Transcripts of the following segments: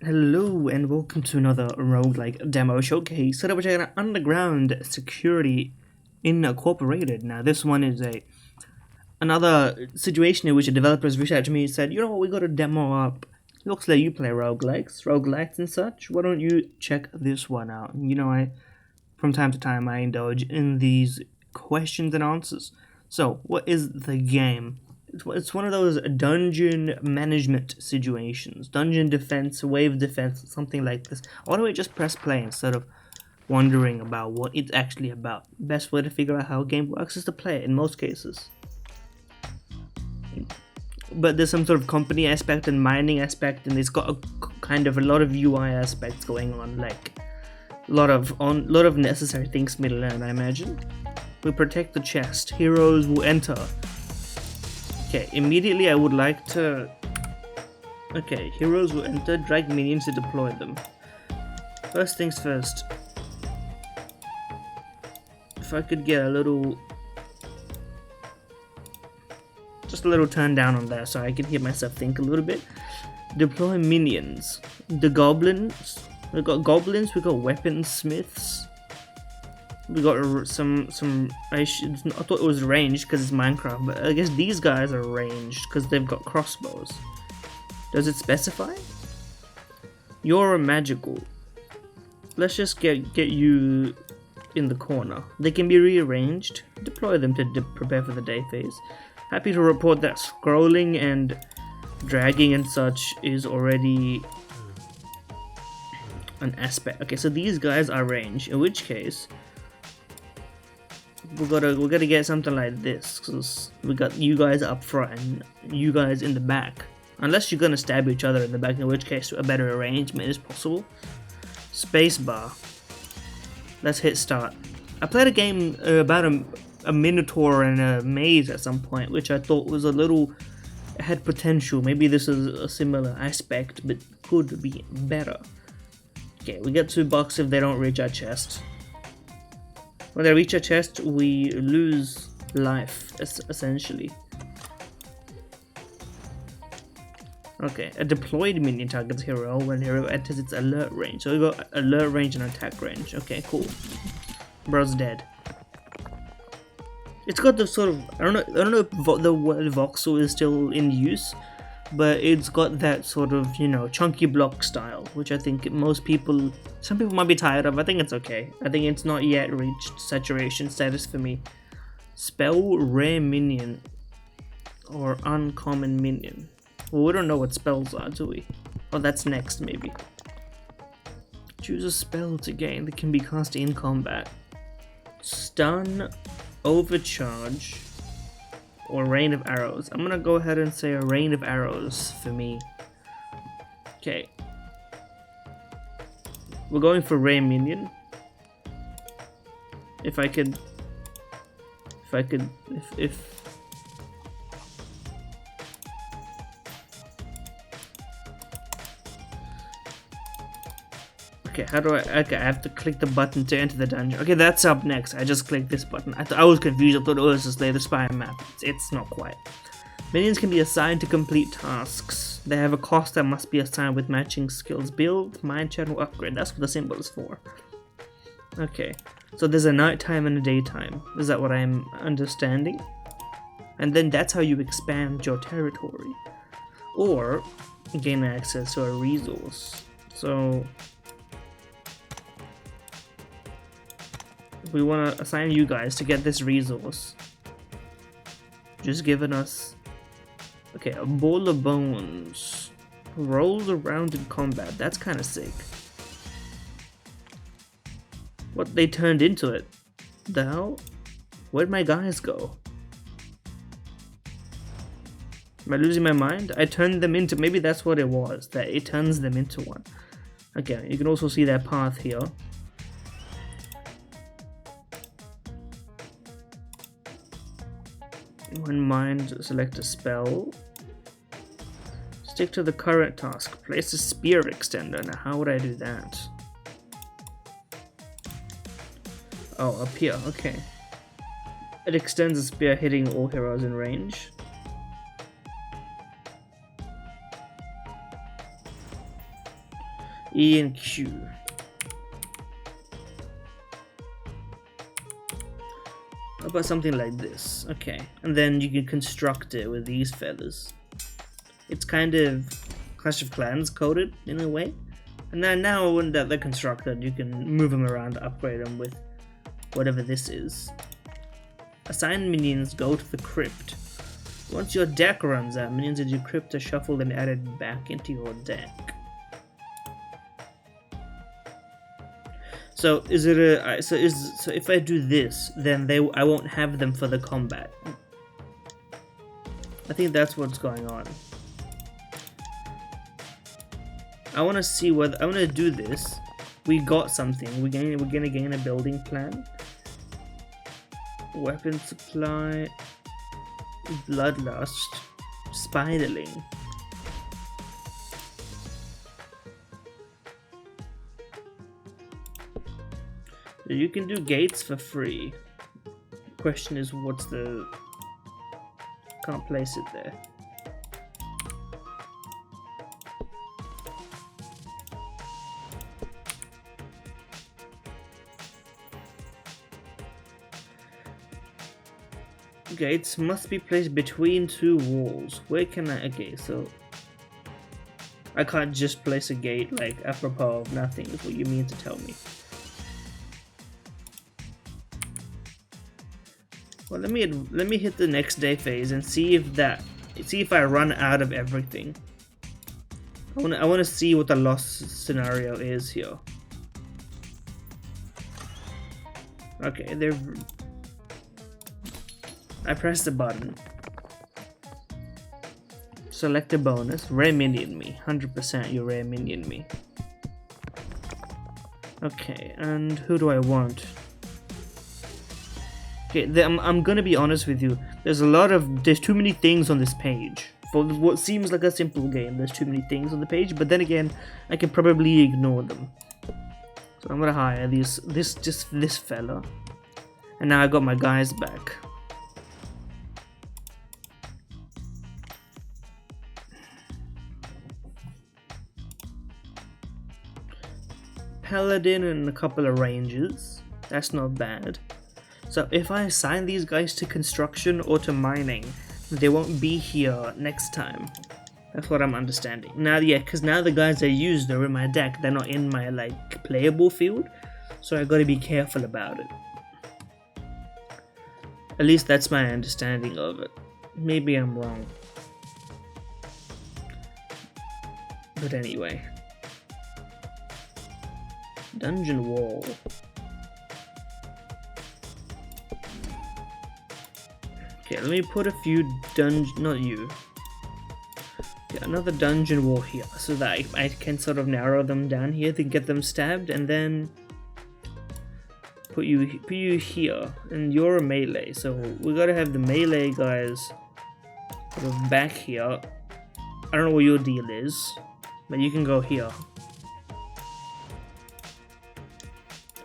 Hello and welcome to another roguelike demo showcase. Today we're checking out Underground Security Incorporated. Now this one is another situation in which a developer has reached out to me and said, you know what, we got a demo up. Looks like you play roguelikes and such. Why don't you check this one out? You know, from time to time I indulge in these questions and answers. So, what is the game? It's one of those dungeon management situations. Dungeon defense, wave defense, something like this. Why don't we just press play instead of wondering about what it's actually about? Best way to figure out how a game works is to play it in most cases. But there's some sort of company aspect and mining aspect, and it's got a kind of a lot of UI aspects going on, like a lot of necessary things for me to learn, I imagine. We protect the chest. Heroes will enter. Okay, immediately I would like to... Okay, heroes will enter, drag minions to deploy them. First things first. If I could get a little... Just a little turn down on that so I can hear myself think a little bit. Deploy minions. The goblins. We've got goblins, we've got weaponsmiths. We got some I thought it was ranged because it's Minecraft, but I guess these guys are ranged because they've got crossbows. Does it specify? You're a magical. Let's just get you in the corner. They can be rearranged. Deploy them to prepare for the day phase. Happy to report that scrolling and dragging and such is already an aspect. Okay, so these guys are ranged, in which case we're gonna get something like this, because we got you guys up front and you guys in the back. Unless you're gonna stab each other in the back, in which case a better arrangement is possible. Spacebar. Let's hit start. I played a game about a minotaur and a maze at some point, which I thought was had potential. Maybe this is a similar aspect, but could be better. Okay, we get $2 if they don't reach our chest. When they reach our chest, we lose life, essentially. Okay, a deployed minion targets hero when hero enters its alert range. So we got alert range and attack range. Okay, cool. Bro's dead. It's got the sort of I don't know if the word voxel is still in use, but it's got that sort of, you know, chunky block style, which I think some people might be tired of. I think it's okay. I think it's not yet reached saturation status for me. Spell rare minion or uncommon minion. Well, we don't know what spells are, do we? Oh, that's next, maybe. Choose a spell to gain that can be cast in combat. Stun, overcharge, or rain of arrows. I'm gonna go ahead and say a rain of arrows for me. Okay. We're going for rare minion. If okay, how do I have to click the button to enter the dungeon. Okay, that's up next. I just clicked this button. I was confused. I thought it was just the spire map. It's not quite. Minions can be assigned to complete tasks. They have a cost that must be assigned with matching skills. Build, mine channel, upgrade. That's what the symbol is for. Okay, so there's a nighttime and a daytime. Is that what I'm understanding? And then that's how you expand your territory. Or gain access to a resource. So we want to assign you guys to get this resource. Just giving us... Okay, a ball of bones. Rolls around in combat. That's kind of sick. What, they turned into it? The hell? Where'd my guys go? Am I losing my mind? I turned them into... Maybe that's what it was. That it turns them into one. Okay, you can also see that path here. When mined, select a spell. Stick to the current task. Place a spear extender. Now, how would I do that? Oh, up here. Okay. It extends the spear, hitting all heroes in range. E and Q. How about something like this? Okay, and then you can construct it with these feathers. It's kind of Clash of Clans coded in a way. And then now when they're constructed, you can move them around, upgrade them with whatever this is. Assigned minions go to the crypt. Once your deck runs out, minions in your crypt are shuffled and added back into your deck. So is it a so if I do this, then I won't have them for the combat. I think that's what's going on. I want to see whether I want to do this. We got something. We're gonna gain a building plan. Weapon supply. Bloodlust. Spiderling. You can do gates for free. Question is, what's the... Can't place it there. Gates must be placed between two walls. Where can I... Okay, so... I can't just place a gate, like, apropos of nothing, is what you mean to tell me. Well, let me hit the next day phase and see if I run out of everything. I wanna see what the loss scenario is here. Okay, I pressed the button. Select a bonus. Rare minion me. 100% you rare minion me. Okay, and who do I want? Okay, I'm gonna be honest with you. There's too many things on this page. For what seems like a simple game, there's too many things on the page, but then again, I can probably ignore them. So I'm gonna hire this fella. And now I got my guys back. Paladin and a couple of rangers. That's not bad. So if I assign these guys to construction or to mining, they won't be here next time. That's what I'm understanding. Now, yeah, because now the guys I used are in my deck. They're not in my, like, playable field. So I gotta be careful about it. At least that's my understanding of it. Maybe I'm wrong. But anyway. Dungeon wall. Okay, let me put a few not you. Okay, another dungeon wall here, so that I can sort of narrow them down here to get them stabbed, and then put you here, and you're a melee, so we gotta have the melee guys sort of back here. I don't know what your deal is, but you can go here.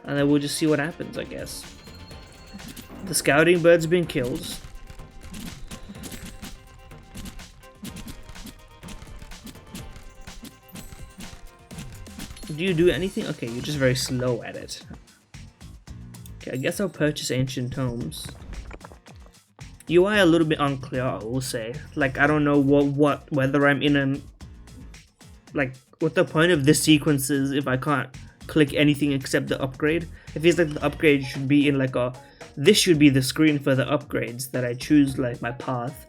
And then we'll just see what happens, I guess. The scouting bird's been killed. Do you do anything? Okay, you're just very slow at it. Okay, I guess I'll purchase ancient tomes. UI a little bit unclear, I will say. Like, I don't know whether I'm in like, what the point of this sequence is if I can't click anything except the upgrade. It feels like the upgrade should be in like this should be the screen for the upgrades that I choose, like my path.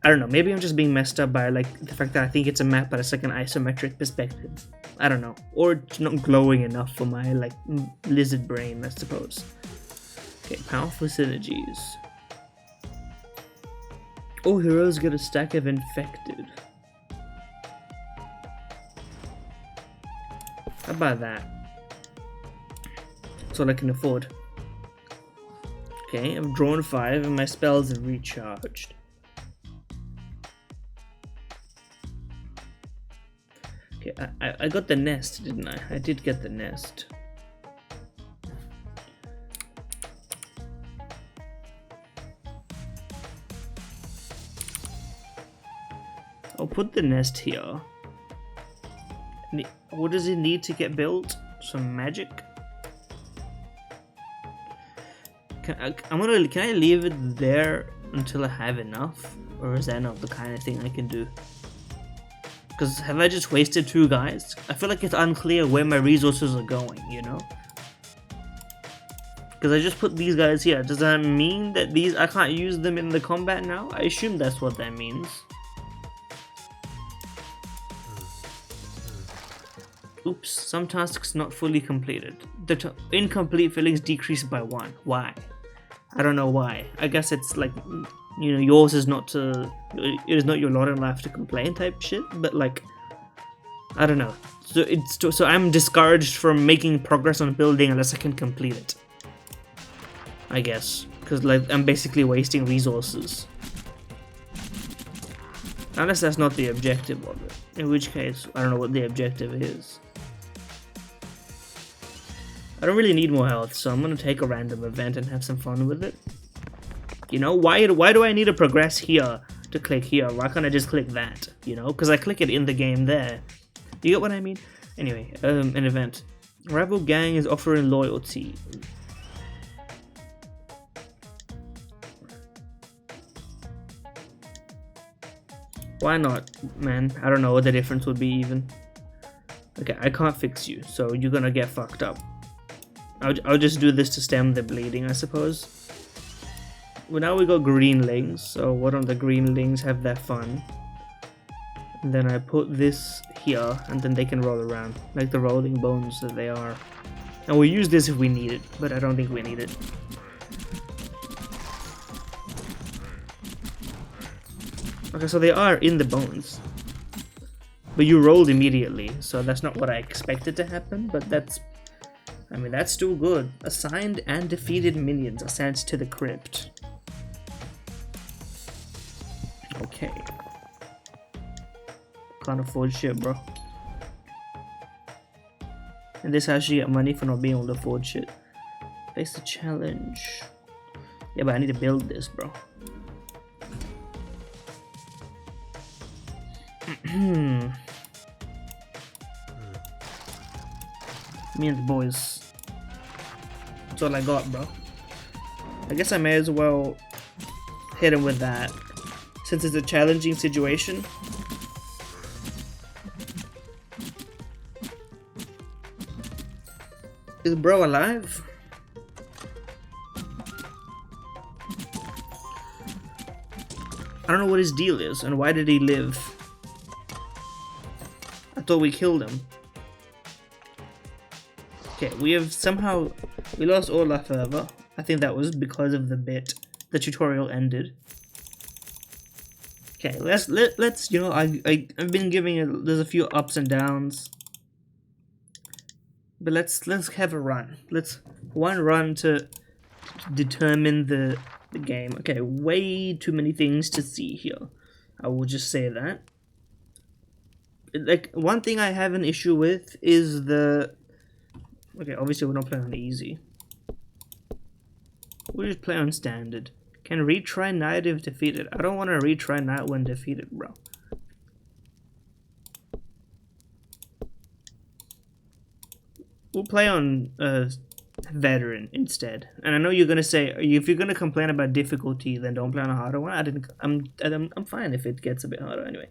I don't know, maybe I'm just being messed up by like the fact that I think it's a map but it's like an isometric perspective. I don't know, or it's not glowing enough for my like lizard brain, I suppose. Okay, powerful synergies. All heroes get a stack of infected. How about that? That's what I can afford. Okay, I've drawn 5 and my spells are recharged. Okay, I got the nest, didn't I? I did get the nest. I'll put the nest here. What does it need to get built? Some magic? Can I leave it there until I have enough? Or is that not the kind of thing I can do? Because have I just wasted 2 guys? I feel like it's unclear where my resources are going, you know? Because I just put these guys here. Does that mean that I can't use them in the combat now? I assume that's what that means. Oops, some tasks not fully completed. The incomplete fillings decreased by 1. Why? I don't know why. I guess it's like, you know, yours is not to, it is not your lot in life to complain type shit, but like, I don't know. So I'm discouraged from making progress on building unless I can complete it, I guess, because like I'm basically wasting resources. Unless that's not the objective of it, in which case I don't know what the objective is. I don't really need more health, so I'm gonna take a random event and have some fun with it. You know, why do I need to progress here to click here? Why can't I just click that? You know, because I click it in the game there. You get what I mean? Anyway, an event. Rival gang is offering loyalty. Why not, man? I don't know what the difference would be even. Okay, I can't fix you, so you're gonna get fucked up. I'll just do this to stem the bleeding, I suppose. Well, now we got greenlings, so why don't the greenlings have their fun? And then I put this here, and then they can roll around, like the rolling bones that they are. And we'll use this if we need it, but I don't think we need it. Okay, so they are in the bones. But you rolled immediately, so that's not what I expected to happen, but that's... I mean, that's still good. Assigned and defeated minions are sent to the crypt. Okay. Can't afford shit, bro. And this actually get money for not being able to afford shit. Face the challenge. Yeah, but I need to build this, bro. Me and the boys. That's all I got, bro. I guess I may as well hit him with that, since it's a challenging situation. Is bro alive? I don't know what his deal is, and why did he live? I thought we killed him. Okay, we lost all our fervor. I think that was because of the tutorial ended. Okay, let's you know, I've been giving it, there's a few ups and downs. But let's have a run. One run to determine the game. Okay, way too many things to see here. I will just say that. Like, one thing I have an issue with is the... Okay, obviously we're not playing on easy. We'll just play on standard. Can retry knight if defeated. I don't want to retry knight when defeated, bro. We'll play on veteran instead. And I know you're gonna say, if you're gonna complain about difficulty, then don't play on a harder one. I'm fine if it gets a bit harder anyway.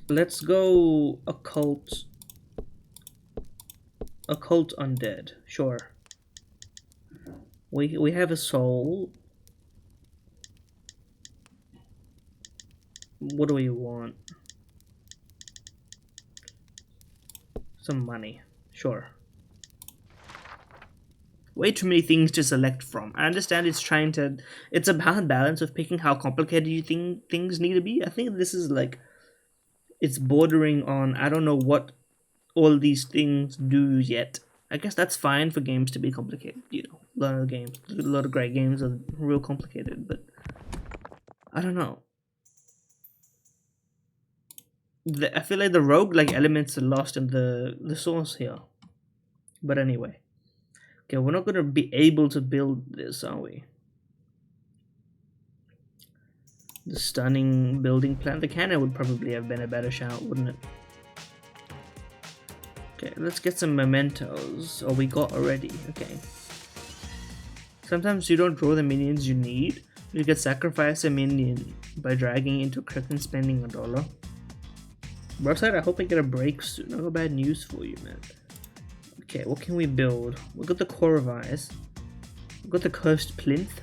Let's go occult undead. Sure. We have a soul. What do we want? Some money. Sure. Way too many things to select from. I understand it's a bad balance of picking how complicated you think things need to be. I think this is like, it's bordering on, I don't know what all these things do yet. I guess that's fine for games to be complicated, you know. A lot of great games are real complicated, but I don't know. I feel like the roguelike elements are lost in the source here. But anyway. Okay, we're not going to be able to build this, are we? The stunning building plan. The cannon would probably have been a better shout, wouldn't it? Okay, let's get some mementos. Oh, we got already. Okay. Sometimes you don't draw the minions you need. You can sacrifice a minion by dragging into a crypt and spending $1. Broadside, I hope I get a break soon. No bad news for you, man. Okay, what can we build? We've got the Core of Ice. We've got the Cursed Plinth.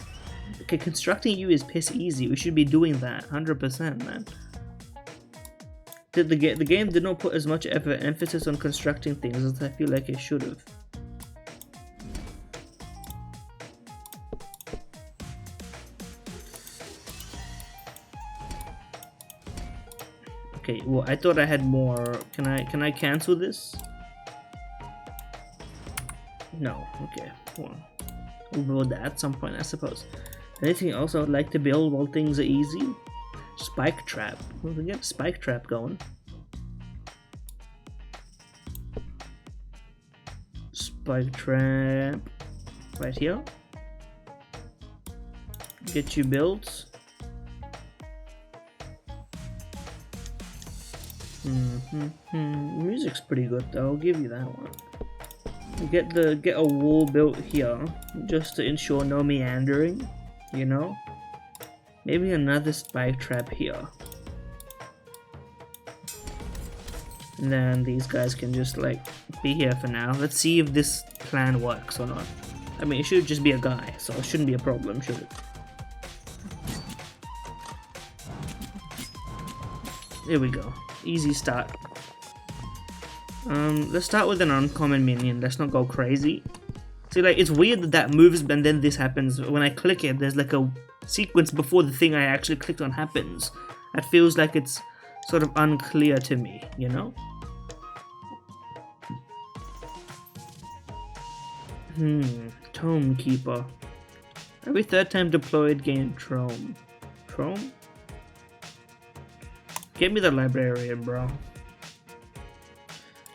Okay, constructing you is piss easy. We should be doing that 100%, man. The game did not put as much emphasis on constructing things as I feel like it should have. Okay, well, I thought I had more. Can I cancel this? No. Okay, well, we'll build that at some point, I suppose. Anything else I would like to build while things are easy? Spike Trap. We can get a Spike Trap going. Spike Trap right here. Get you built. Music's pretty good though, I'll give you that one. Get a wall built here just to ensure no meandering, you know? Maybe another Spike Trap here. And then these guys can just like be here for now. Let's see if this plan works or not. I mean, it should just be a guy, so it shouldn't be a problem, should it? There we go. Easy start. Let's start with an uncommon minion. Let's not go crazy. See, like, it's weird that moves and then this happens. When I click it, there's like a sequence before the thing I actually clicked on happens. That feels like it's sort of unclear to me, you know? Tome Keeper. Every third time deployed, gain Trome. Trome? Get me the librarian, bro.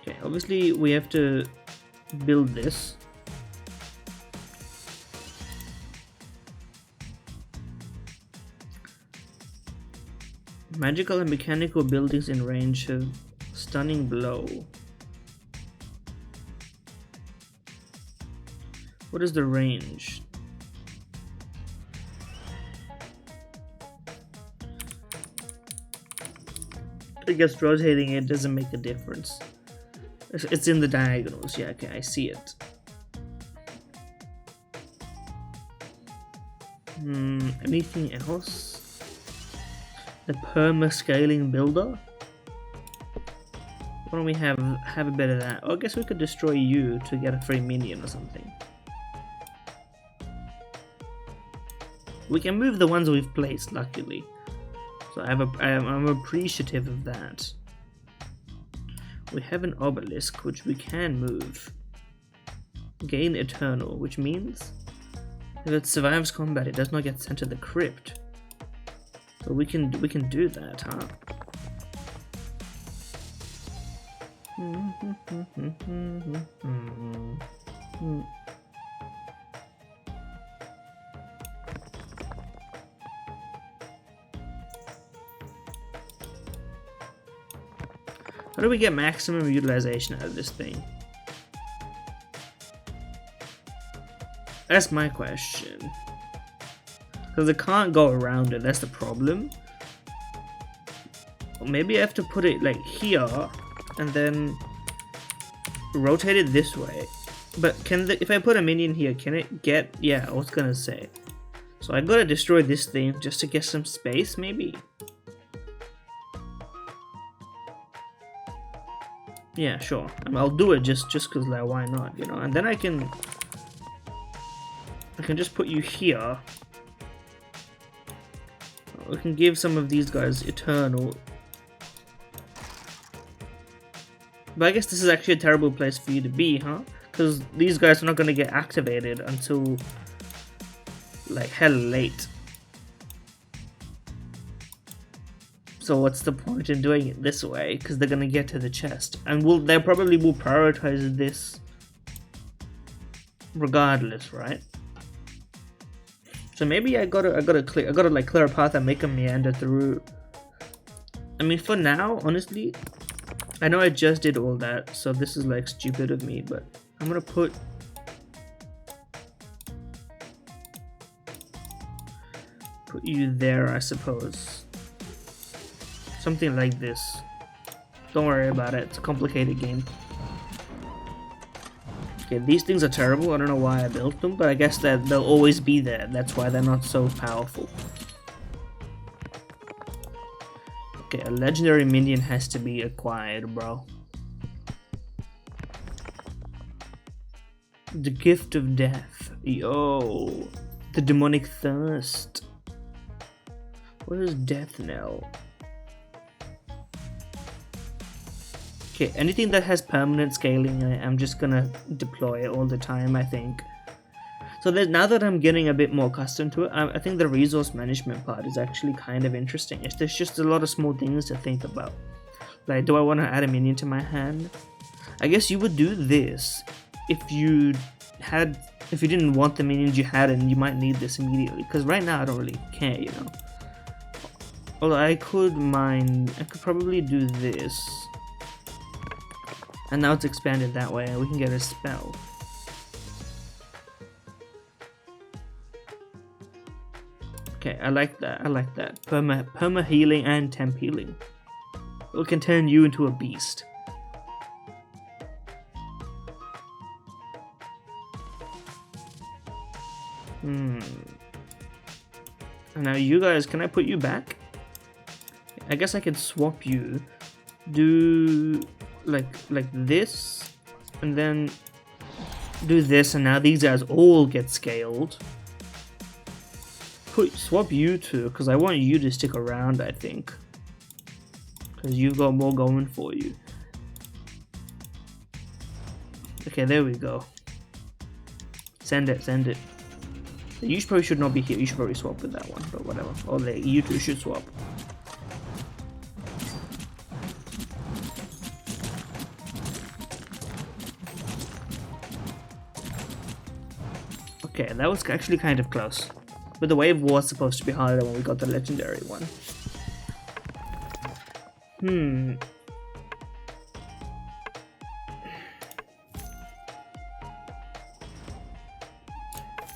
Okay, obviously we have to build this. Magical and mechanical buildings in range of stunning blow. What is the range? I guess rotating it doesn't make a difference. It's in the diagonals. Yeah, okay, I see it. Anything else? The perma scaling builder? Why don't we have a bit of that? Oh, I guess we could destroy you to get a free minion or something. We can move the ones we've placed, luckily. So I'm appreciative of that. We have an obelisk, which we can move. Gain Eternal, which means if it survives combat, it does not get sent to the crypt. So we can do that, huh? How do we get maximum utilization out of this thing? That's my question. Because I can't go around it, that's the problem. Or maybe I have to put it like here and then rotate it this way. But if I put a minion here, can it get... Yeah, I was gonna say. So I gotta destroy this thing just to get some space, maybe? Yeah, sure. I mean, I'll do it just cause like, why not, you know? And then I can just put you here. We can give some of these guys Eternal. But I guess this is actually a terrible place for you to be, huh? Because these guys are not going to get activated until like hell late. So what's the point in doing it this way? Because they're gonna get to the chest, and they probably will prioritize this regardless, right? So maybe I gotta like clear a path and make them meander through. I mean, for now, honestly, I know I just did all that, so this is like stupid of me, but I'm gonna put you there, I suppose. Something like this. Don't worry about it, it's a complicated game. Okay, these things are terrible, I don't know why I built them, but I guess that they'll always be there, that's why they're not so powerful. Okay, a legendary minion has to be acquired, bro. The gift of death. Yo, the demonic thirst. What is death knell? Okay, anything that has permanent scaling, I'm just gonna deploy it all the time, I think. So now that I'm getting a bit more accustomed to it, I think the resource management part is actually kind of interesting. There's just a lot of small things to think about. Like, do I want to add a minion to my hand? I guess you would do this if you didn't want the minions you had and you might need this immediately. Because right now I don't really care, you know. Although I could probably do this. And now it's expanded that way and we can get a spell. Okay, I like that. Perma healing and temp healing. It can turn you into a beast. And now you guys, can I put you back? I guess I can swap you. Do like this, and then do this, and now these guys all get scaled. Swap you two, because I want you to stick around, I think. Because you've got more going for you. Okay, there we go. Send it. You probably should not be here, you should probably swap with that one, but whatever. Or you two should swap. Okay, that was actually kind of close. But the wave was supposed to be harder when we got the legendary one.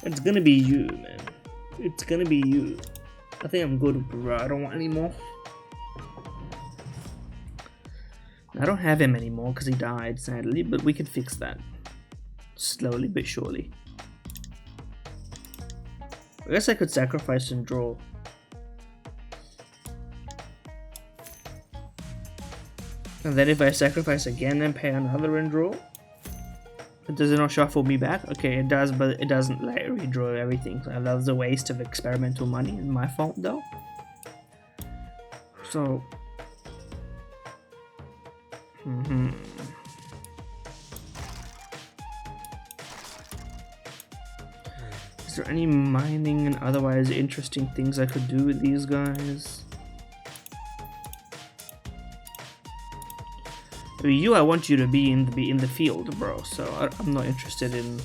It's gonna be you, man. It's gonna be you. I think I'm good, bro. I don't want any more. I don't have him anymore because he died, sadly, but we can fix that. Slowly but surely. I guess I could sacrifice and draw. And then if I sacrifice again and pay another and draw, does it not shuffle me back? Okay, it does, but it doesn't like redraw everything. So that was a waste of experimental money. It's my fault though. So, is there any mining and otherwise interesting things I could do with these guys? I mean, I want you to be in the field, bro. So I'm not interested in.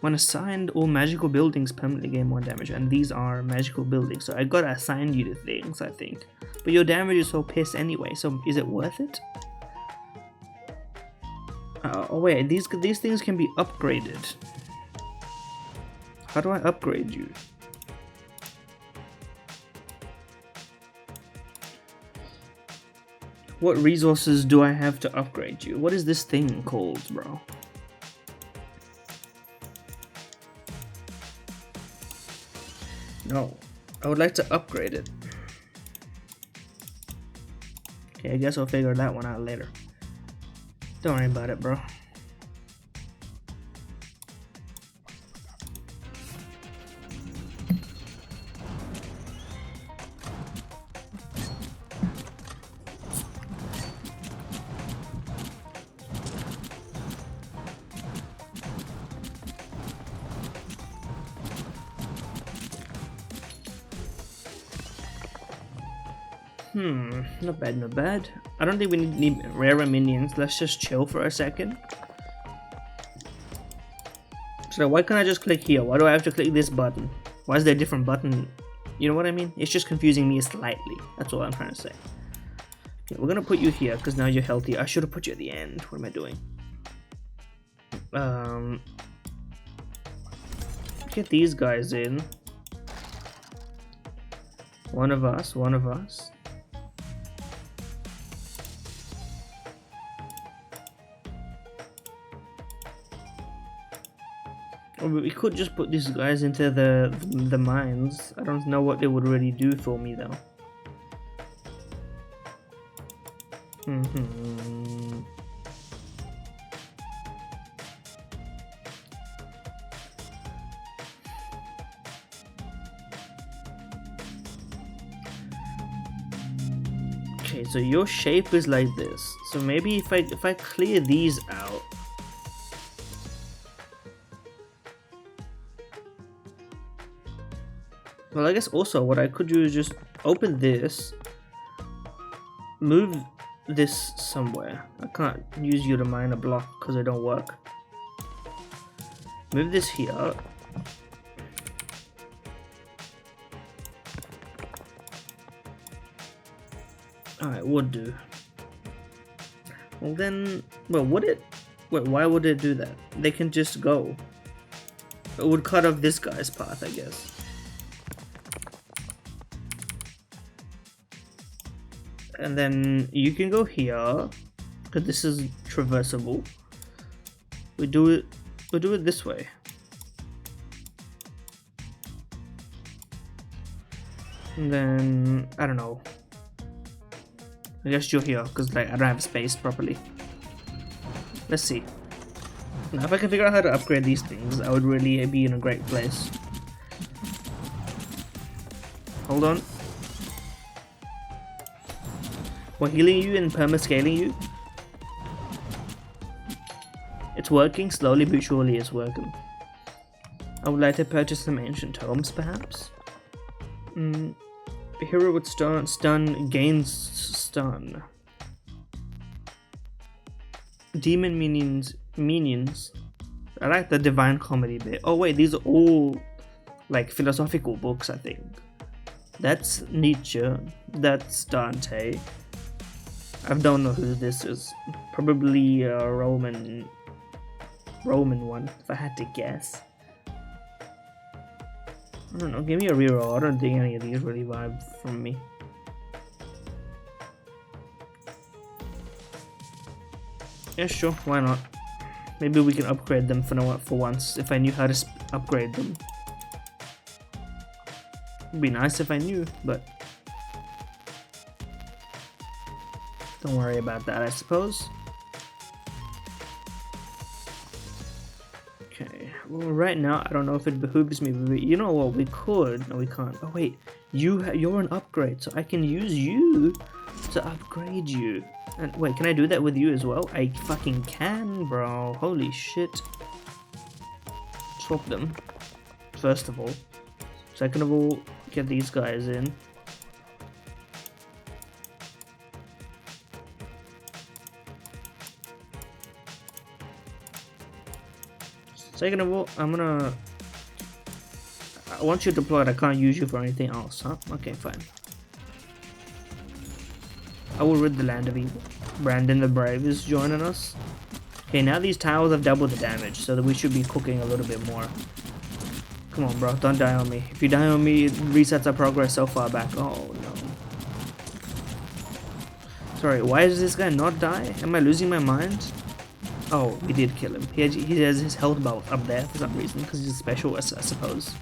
When assigned, all magical buildings permanently gain 1 damage, and these are magical buildings. So I gotta assign you to things, I think. But your damage is so piss anyway. So is it worth it? Oh wait, these things can be upgraded. How do I upgrade you? What resources do I have to upgrade you? What is this thing called, bro? No, I would like to upgrade it. Okay, I guess I'll figure that one out later. Don't worry about it, bro. Not bad, not bad. I don't think we need rarer minions. Let's just chill for a second. So why can't I just click here? Why do I have to click this button? Why is there a different button? You know what I mean? It's just confusing me slightly. That's all I'm trying to say. Okay, we're gonna put you here because now you're healthy. I should have put you at the end. What am I doing? Get these guys in. One of us. Or we could just put these guys into the mines. I don't know what they would really do for me though. Okay, so your shape is like this. So maybe if I clear these out. Well, I guess also what I could do is just open this, move this somewhere. I can't use you to mine a block because they don't work. Move this here. Alright, would do. Well then, well, would it? Wait, why would it do that? They can just go. It would cut off this guy's path, I guess. And then you can go here, because this is traversable. We do it this way. And then I don't know. I guess you're here because like I don't have space properly. Let's see. Now if I can figure out how to upgrade these things, I would really be in a great place. Hold on. We're healing you and perma-scaling you. It's working, slowly but surely it's working. I would like to purchase some ancient tomes, perhaps? A hero with stun gains stun. Demon minions. I like the divine comedy bit. Oh wait, these are all like philosophical books, I think. That's Nietzsche. That's Dante. I don't know who this is. Probably a Roman one, if I had to guess. I don't know, give me a reroll. I don't think any of these really vibe from me. Yeah, sure, why not? Maybe we can upgrade them for once, if I knew how to upgrade them. It'd be nice if I knew, but don't worry about that, I suppose. Okay, well right now I don't know if it behooves me, but you know what, we could. No, we can't. Oh wait, you're an upgrade, so I can use you to upgrade you. And wait, can I do that with you as well? I fucking can, bro. Holy shit. Swap them, first of all. Second of all, get these guys in. Second of all, once you're deployed, I can't use you for anything else, huh? Okay, fine. I will rid the land of evil. Brandon the Brave is joining us. Okay, now these towers have doubled the damage, so that we should be cooking a little bit more. Come on, bro, don't die on me. If you die on me, it resets our progress so far back. Oh, no. Sorry, why does this guy not die? Am I losing my mind? Oh, we did kill him. He has his health bar up there for some reason, because he's a specialist, I suppose.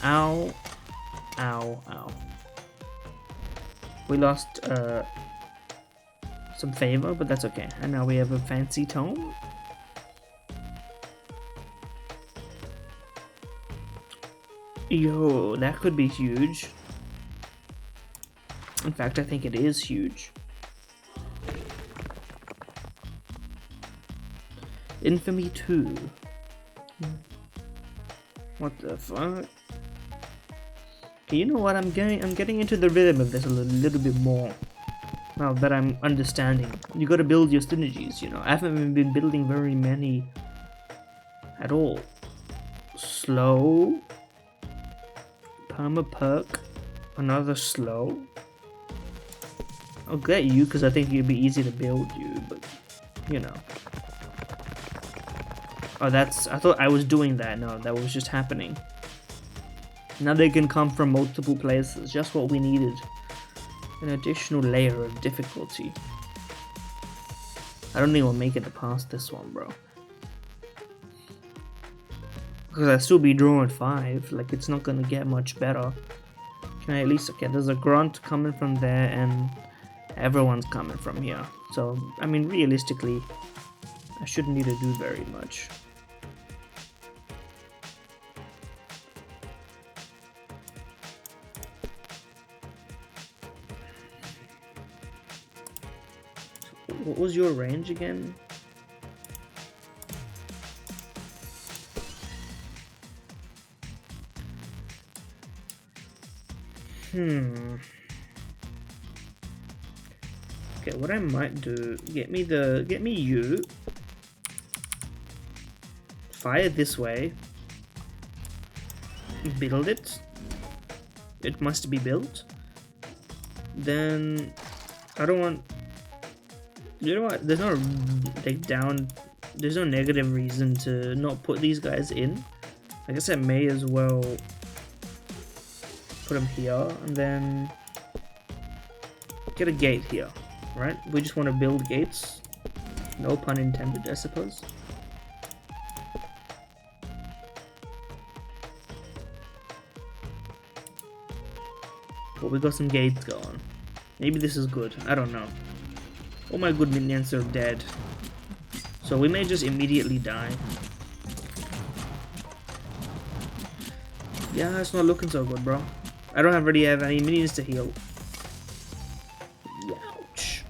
Ow. Ow, ow. We lost some favor, but that's okay. And now we have a fancy tome. Yo, that could be huge. In fact, I think it is huge. Infamy 2. What the fuck? Okay, you know what? I'm getting into the rhythm of this a little bit more. Now that I'm understanding. You gotta build your synergies, you know. I haven't been building very many at all. Slow. Perma perk. Another slow. I'll get you because I think it'd be easy to build you, but you know. Oh, that's, I thought I was doing that. No, that was just happening. Now they can come from multiple places, just what we needed. An additional layer of difficulty. I don't think we'll make it past this one, bro. Because I'll still be drawing 5, like it's not gonna get much better. Can I at least, okay, there's a grunt coming from there and everyone's coming from here. So, I mean, realistically, I shouldn't need to do very much. What was your range again? Okay, what I might do, get me you. Fire this way. Build it. It must be built. Then I don't want, you know what, there's no like there's no negative reason to not put these guys in. I guess I may as well put them here and then get a gate here, right? We just want to build gates. No pun intended, I suppose. But we got some gates going. Maybe this is good. I don't know. All my good minions are dead. So we may just immediately die. Yeah, it's not looking so good, bro. I don't really have any minions to heal. Ouch.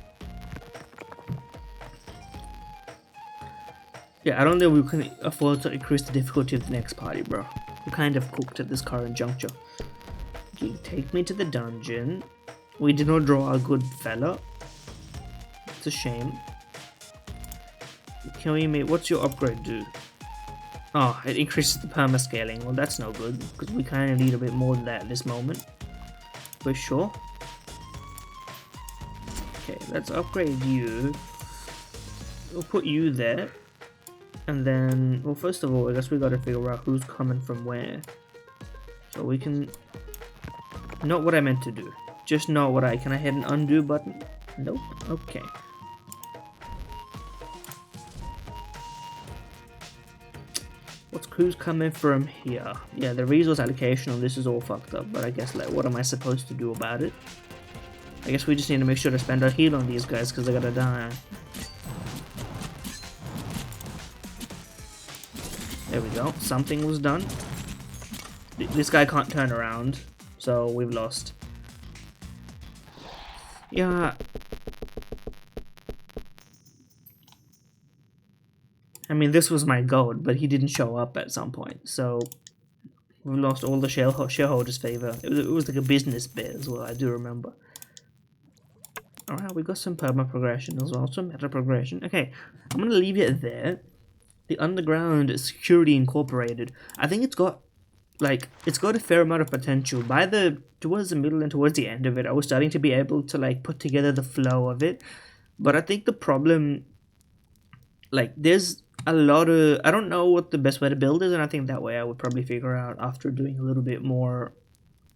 Yeah, I don't think we can afford to increase the difficulty of the next party, bro. We're kind of cooked at this current juncture. Okay, take me to the dungeon. We did not draw a good fella. It's a shame. Can we make, what's your upgrade do? Oh, it increases the perma-scaling. Well, that's no good, because we kind of need a bit more than that at this moment. For sure. Okay, let's upgrade you. We'll put you there. And then, well, first of all, I guess we gotta figure out who's coming from where. So we can... Not what I meant to do. Just not what I... Can I hit an undo button? Nope. Okay. Who's coming from here? Yeah, the resource allocation on this is all fucked up, but I guess, like, what am I supposed to do about it? I guess we just need to make sure to spend our heal on these guys because they're gonna die. There we go. Something was done. This guy can't turn around, so we've lost. Yeah. I mean, this was my goal, but he didn't show up at some point, so we lost all the shareholders' favor. It was like a business bit as well, I do remember. Alright, we got some perma progression as well, some meta progression. Okay, I'm gonna leave it there. The Underground Security Incorporated. I think it's got a fair amount of potential. Towards the middle and towards the end of it, I was starting to be able to like put together the flow of it. But I think the problem, like, there's a lot of, I don't know what the best way to build is, and I think that way I would probably figure out after doing a little bit more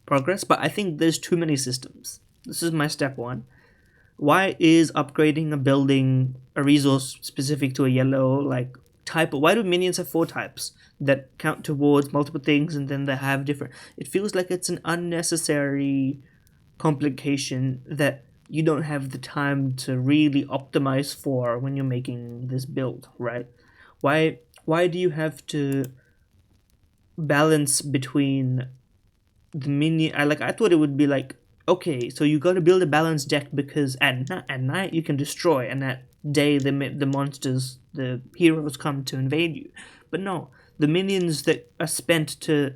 progress, but I think there's too many systems. This is my step 1. Why is upgrading a building a resource specific to a yellow, like, type? Why do minions have 4 types that count towards multiple things and then they have different? It feels like it's an unnecessary complication that you don't have the time to really optimize for when you're making this build, right? Why do you have to balance between the minion? I thought it would be like, okay, so you got to build a balanced deck because at night you can destroy, and at day the monsters, the heroes come to invade you. But no, the minions that are spent to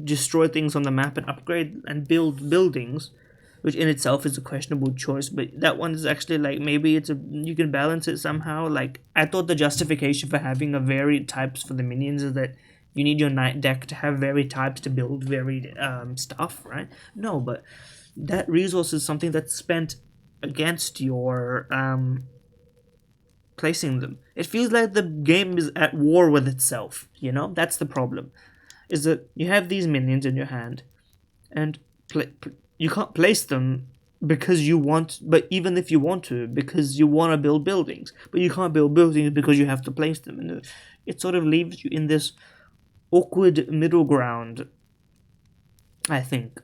destroy things on the map and upgrade and build buildings, which in itself is a questionable choice, but that one is actually like, maybe you can balance it somehow. Like, I thought the justification for having a varied types for the minions is that you need your night deck to have varied types to build varied stuff, right? No, but that resource is something that's spent against your placing them. It feels like the game is at war with itself, you know? That's the problem. Is that you have these minions in your hand, and you can't place them because you want, but even if you want to, because you want to build buildings, but you can't build buildings because you have to place them, and it sort of leaves you in this awkward middle ground. I think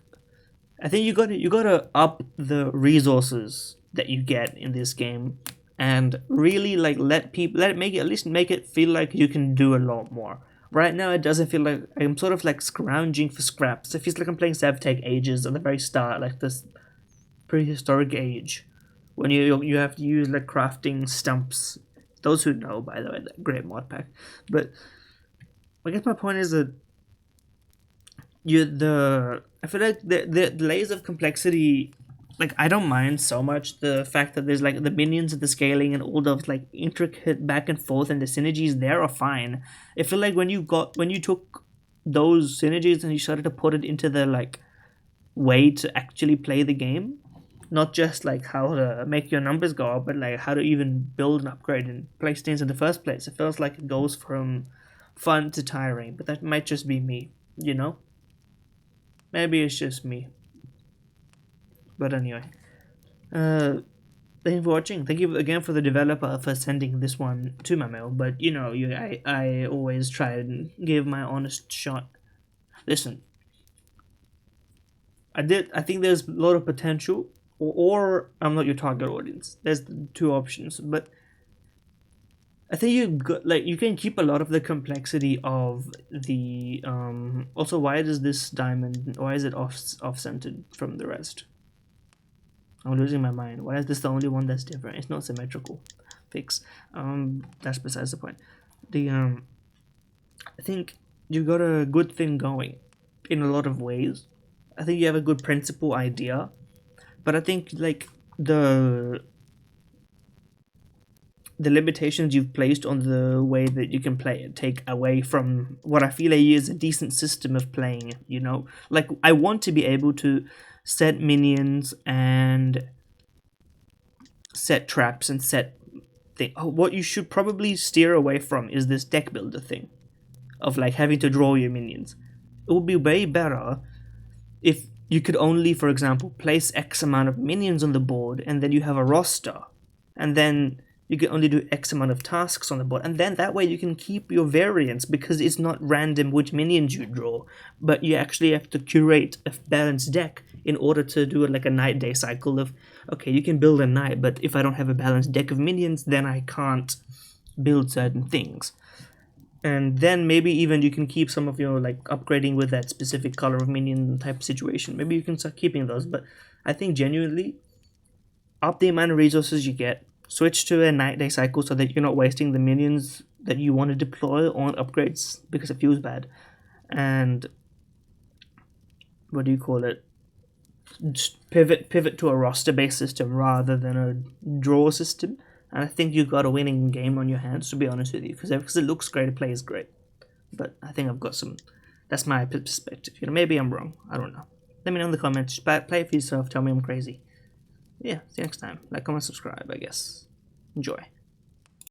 you gotta up the resources that you get in this game, and really like let it make it, at least make it feel like you can do a lot more. Right now, it doesn't feel like I'm sort of like scrounging for scraps. It feels like I'm playing Savtech Ages at the very start, like this prehistoric age, when you have to use like crafting stumps. Those who know, by the way, that great mod pack. But I guess my point is that I feel like the layers of complexity, like I don't mind so much the fact that there's like the minions and the scaling and all those like intricate back and forth and the synergies there are fine. I feel like when you took those synergies and you started to put it into the like way to actually play the game, not just like how to make your numbers go up, but like how to even build and upgrade and place things in the first place. It feels like it goes from fun to tiring, but that might just be me, you know? Maybe it's just me. But anyway, thank you for watching. Thank you again for the developer for sending this one to my mail. But you know, I always try and give my honest shot. Listen, I think there's a lot of potential, or I'm not your target audience. There's two options, but I think you can keep a lot of the complexity of the Also, why does this diamond? Why is it off centered from the rest? I'm losing my mind. Why is this the only one that's different? It's not symmetrical. Fix. That's besides the point. I think you got a good thing going in a lot of ways. I think you have a good principle idea, but I think like the limitations you've placed on the way that you can play it take away from what I feel is a decent system of playing it, you know? Like, I want to be able to set minions and set traps and set things. What you should probably steer away from is this deck builder thing of like having to draw your minions. It would be way better if you could only, for example, place X amount of minions on the board, and then you have a roster, and then you can only do X amount of tasks on the board, and then that way you can keep your variance, because it's not random which minions you draw, but you actually have to curate a balanced deck in order to do it like a night-day cycle of, okay, you can build a knight, but if I don't have a balanced deck of minions, then I can't build certain things. And then maybe even you can keep some of your like upgrading with that specific color of minion type situation. Maybe you can start keeping those, but I think genuinely up the amount of resources you get, switch to a night-day cycle so that you're not wasting the minions that you want to deploy on upgrades because it feels bad. And what do you call it? Just pivot to a roster-based system rather than a draw system. And I think you've got a winning game on your hands, to be honest with you, because it looks great, it plays great. But I think I've got some. That's my perspective. You know, maybe I'm wrong. I don't know. Let me know in the comments. Play it for yourself. Tell me I'm crazy. Yeah, see you next time. Like, comment, subscribe, I guess. Enjoy.